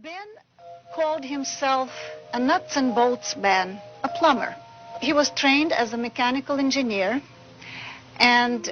Ben called himself a nuts and bolts man, a plumber. He was trained as a mechanical engineer, and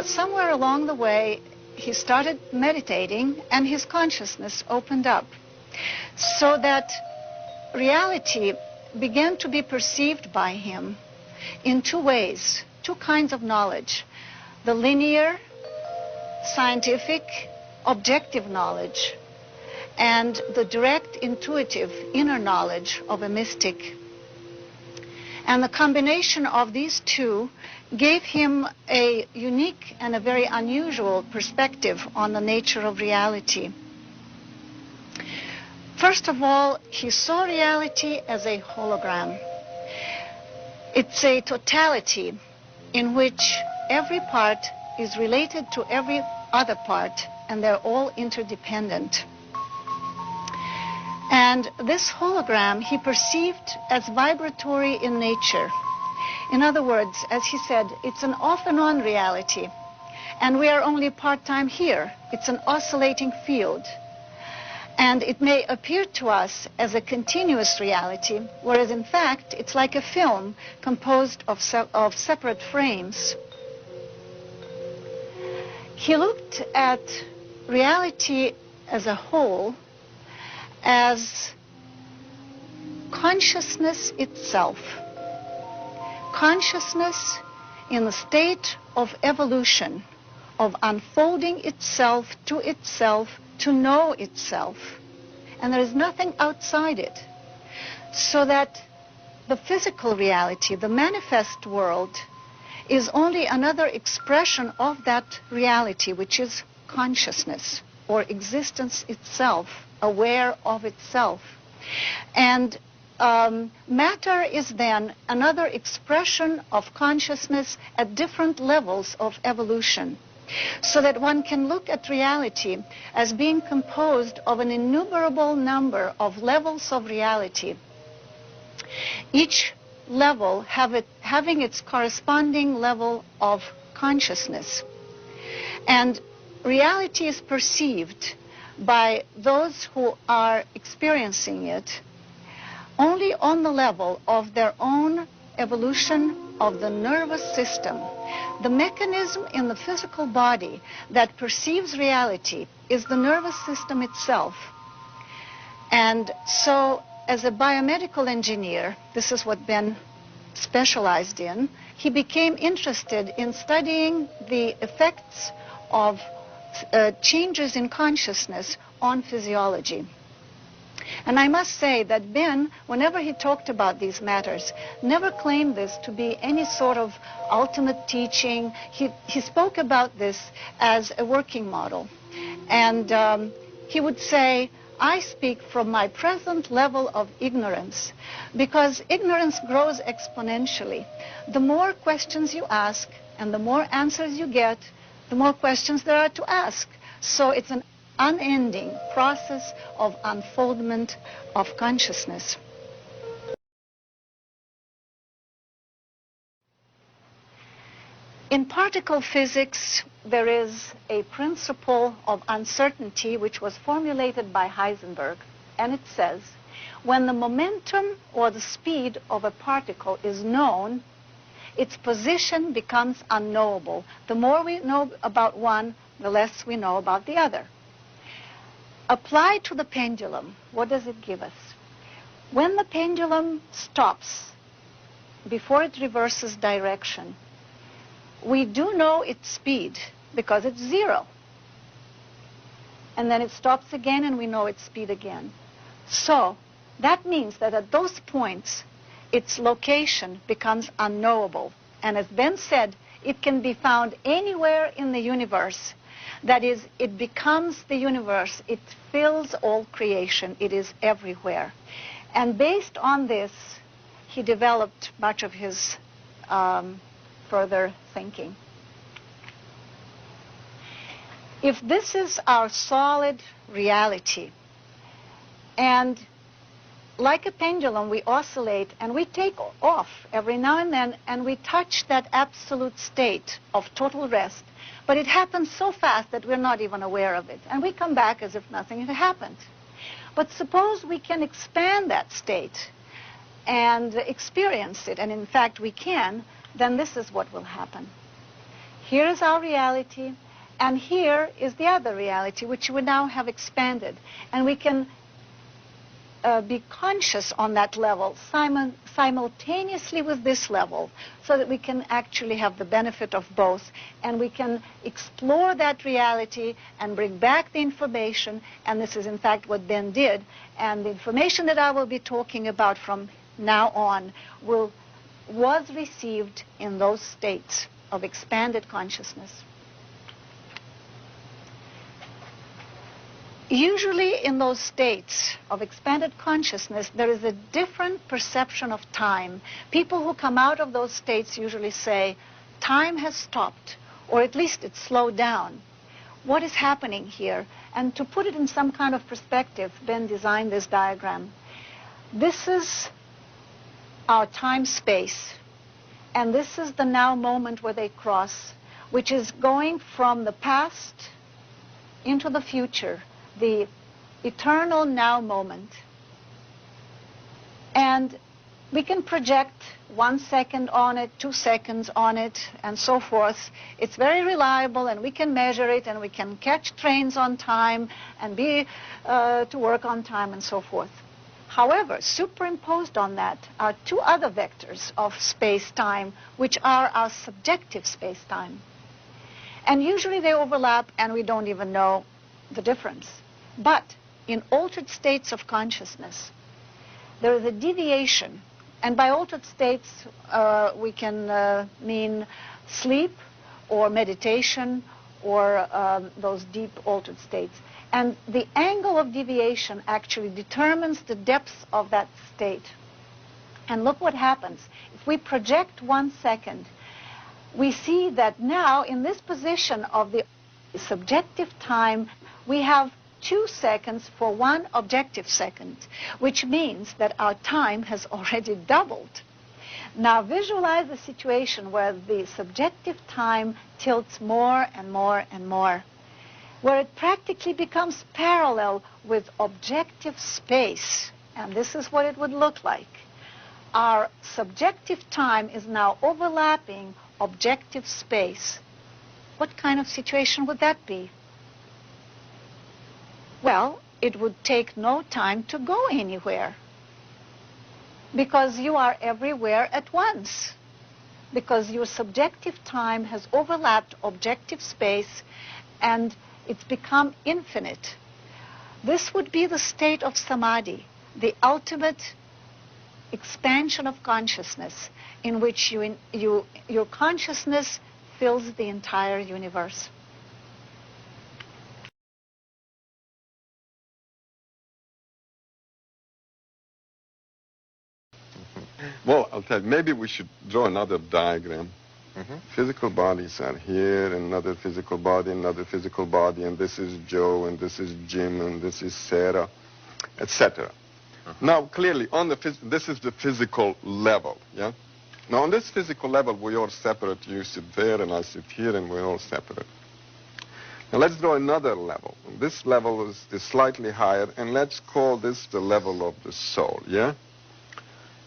somewhere along the way, he started meditating, and his consciousness opened up, so that reality began to be perceived by him in two ways, two kinds of knowledge: the linear, scientific, objective knowledge, and the direct, intuitive, inner knowledge of a mystic. And the combination of these two gave him a unique and a very unusual perspective on the nature of reality. First of all, he saw reality as a hologram. It's a totality in which every part is related to every other part, and they're all interdependent. And this hologram he perceived as vibratory in nature. In other words, as he said, it's an off and on reality, and we are only part-time here. It's an oscillating field. And it may appear to us as a continuous reality, whereas in fact it's like a film composed of separate frames. He looked at reality as a whole as consciousness itself. Consciousness in the state of evolution, of unfolding itself to know itself. And there is nothing outside it. So that the physical reality, the manifest world, is only another expression of that reality, which is consciousness, or existence itself, aware of itself. And matter is then another expression of consciousness at different levels of evolution, so that one can look at reality as being composed of an innumerable number of levels of reality, each level having its corresponding level of consciousness. And reality is perceived by those who are experiencing it only on the level of their own evolution of the nervous system. The mechanism in the physical body that perceives reality is the nervous system itself. And so, as a biomedical engineer, this is what Ben specialized in, he became interested in studying the effects of changes in consciousness on physiology. And I must say that Ben, whenever he talked about these matters, never claimed this to be any sort of ultimate teaching. He spoke about this as a working model. And he would say, I speak from my present level of ignorance, because ignorance grows exponentially. The more questions you ask and the more answers you get, the more questions there are to ask. So it's an unending process of unfoldment of consciousness. In particle physics, there is a principle of uncertainty which was formulated by Heisenberg, and it says, when the momentum or the speed of a particle is known, its position becomes unknowable. The more we know about one, the less we know about the other. Applied to the pendulum, what does it give us? When the pendulum stops before it reverses direction, we do know its speed because it's 0. And then it stops again and we know its speed again. So that means that at those points, its location becomes unknowable. And as Ben said, it can be found anywhere in the universe. That is, it becomes the universe. It fills all creation. It is everywhere. And based on this, he developed much of his further thinking. If this is our solid reality, and like a pendulum, we oscillate and we take off every now and then, and we touch that absolute state of total rest. But it happens so fast that we're not even aware of it. And we come back as if nothing had happened. But suppose we can expand that state and experience it, and in fact we can, then this is what will happen. Here is our reality, and here is the other reality, which we now have expanded. And we can be conscious on that level simultaneously with this level, so that we can actually have the benefit of both, and we can explore that reality and bring back the information. And this is in fact what Ben did, and the information that I will be talking about from now on was received in those states of expanded consciousness. Usually in those states of expanded consciousness, there is a different perception of time. People who come out of those states usually say, time has stopped, or at least it's slowed down. What is happening here? And to put it in some kind of perspective, Ben designed this diagram. This is our time-space, and this is the now moment where they cross, which is going from the past into the future, the eternal now moment. And we can project 1 second on it, 2 seconds on it, and so forth. It's very reliable, and we can measure it, and we can catch trains on time and be to work on time and so forth. However, superimposed on that are two other vectors of space-time, which are our subjective space-time. And usually they overlap, and we don't even know the difference. But in altered states of consciousness, there is a deviation. And by altered states, we can mean sleep or meditation or those deep altered states. And the angle of deviation actually determines the depth of that state. And look what happens. If we project 1 second, we see that now in this position of the subjective time, we have 2 seconds for 1 objective second, which means that our time has already doubled. Now visualize a situation where the subjective time tilts more and more and more, where it practically becomes parallel with objective space. And this is what it would look like. Our subjective time is now overlapping objective space. What kind of situation would that be? Well, it would take no time to go anywhere, because you are everywhere at once, because your subjective time has overlapped objective space and it's become infinite. This would be the state of samadhi, the ultimate expansion of consciousness, in which your consciousness fills the entire universe. Well, I'll tell you, maybe we should draw another diagram. Physical bodies are here, another physical body, another physical body, and this is Joe, and this is Jim, and this is Sarah, etc. Now, clearly, on this is the physical level, yeah? Now, on this physical level, we're all separate. You sit there, and I sit here, and we're all separate. Now, let's draw another level. This level is slightly higher, and let's call this the level of the soul, yeah?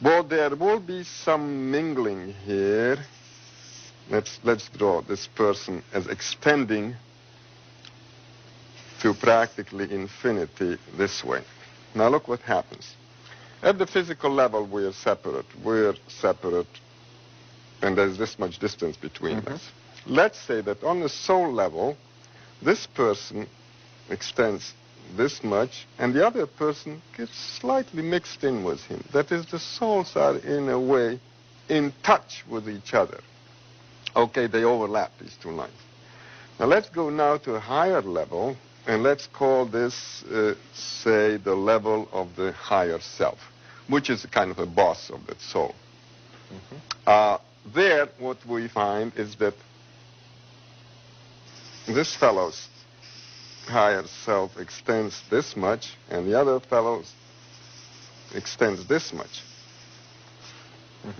Well, there will be some mingling here. Let's draw this person as extending to practically infinity this way. Now look what happens. At the physical level, we're separate, and there's this much distance between us. Let's say that on the soul level, this person extends this much, and the other person gets slightly mixed in with him. That is, the souls are in a way in touch with each other. Okay, they overlap, these two lines. Now let's go now to a higher level, and let's call this, say, the level of the higher self, which is kind of a boss of that soul. There, what we find is that this fellow's higher self extends this much, and the other fellow's extends this much.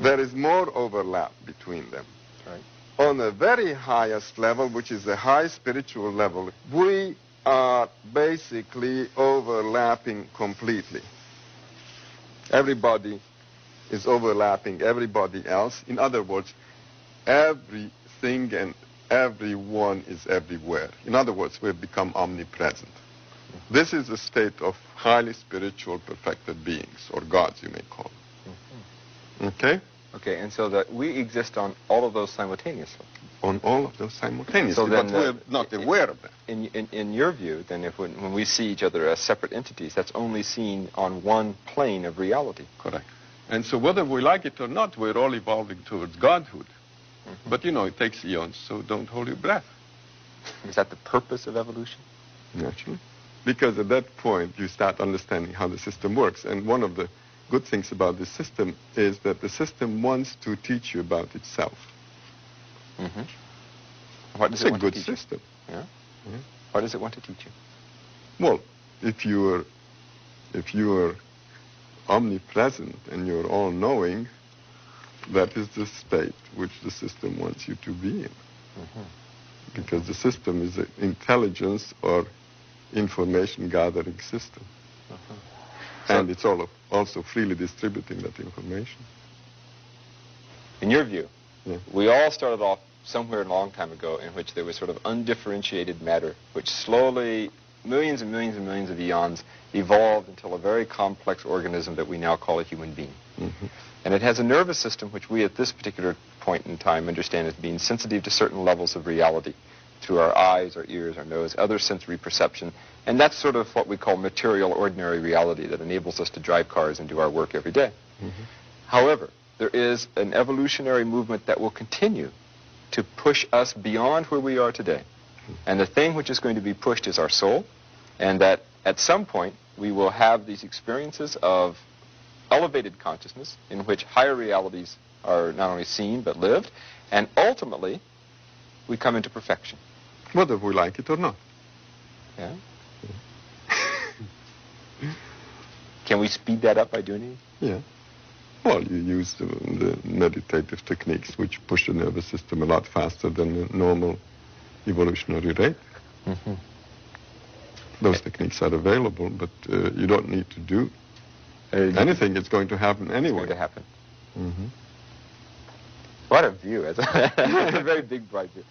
There is more overlap between them. Right. On the very highest level, which is the high spiritual level, we are basically overlapping completely. Everybody is overlapping everybody else. In other words, everything and everyone is everywhere. In other words, we've become omnipresent. This is a state of highly spiritual perfected beings, or gods you may call them. Okay? Okay, and so that we exist on all of those simultaneously. On all of those simultaneously, So then, but we're not aware of that. In your view, then, if when we see each other as separate entities, that's only seen on one plane of reality. Correct. And so whether we like it or not, we're all evolving towards godhood. But, you know, it takes eons, so don't hold your breath. Is that the purpose of evolution? Naturally. Because at that point, you start understanding how the system works. And one of the good things about this system is that the system wants to teach you about itself. What does It's it a want good to teach system. You? Yeah? What does it want to teach you? Well, if you are omnipresent and you're all-knowing, that is the state which the system wants you to be in. Because the system is an intelligence or information gathering system. And it's also freely distributing that information. In your view, Yeah. we all started off somewhere a long time ago in which there was sort of undifferentiated matter, which slowly, millions and millions and millions of eons, evolved until a very complex organism that we now call a human being. And it has a nervous system which we at this particular point in time understand as being sensitive to certain levels of reality through our eyes, our ears, our nose, other sensory perception. And that's sort of what we call material, ordinary reality that enables us to drive cars and do our work every day. However, there is an evolutionary movement that will continue to push us beyond where we are today. And the thing which is going to be pushed is our soul, and that at some point we will have these experiences of elevated consciousness in which higher realities are not only seen but lived, and ultimately we come into perfection. Whether we like it or not. Yeah? Can we speed that up by doing anything? Yeah. Well, you use the meditative techniques which push the nervous system a lot faster than the normal evolutionary rate. Those techniques are available, but you don't need to do anything. It's going to happen anyway. It's going to happen. What a view. It's a very big, bright view.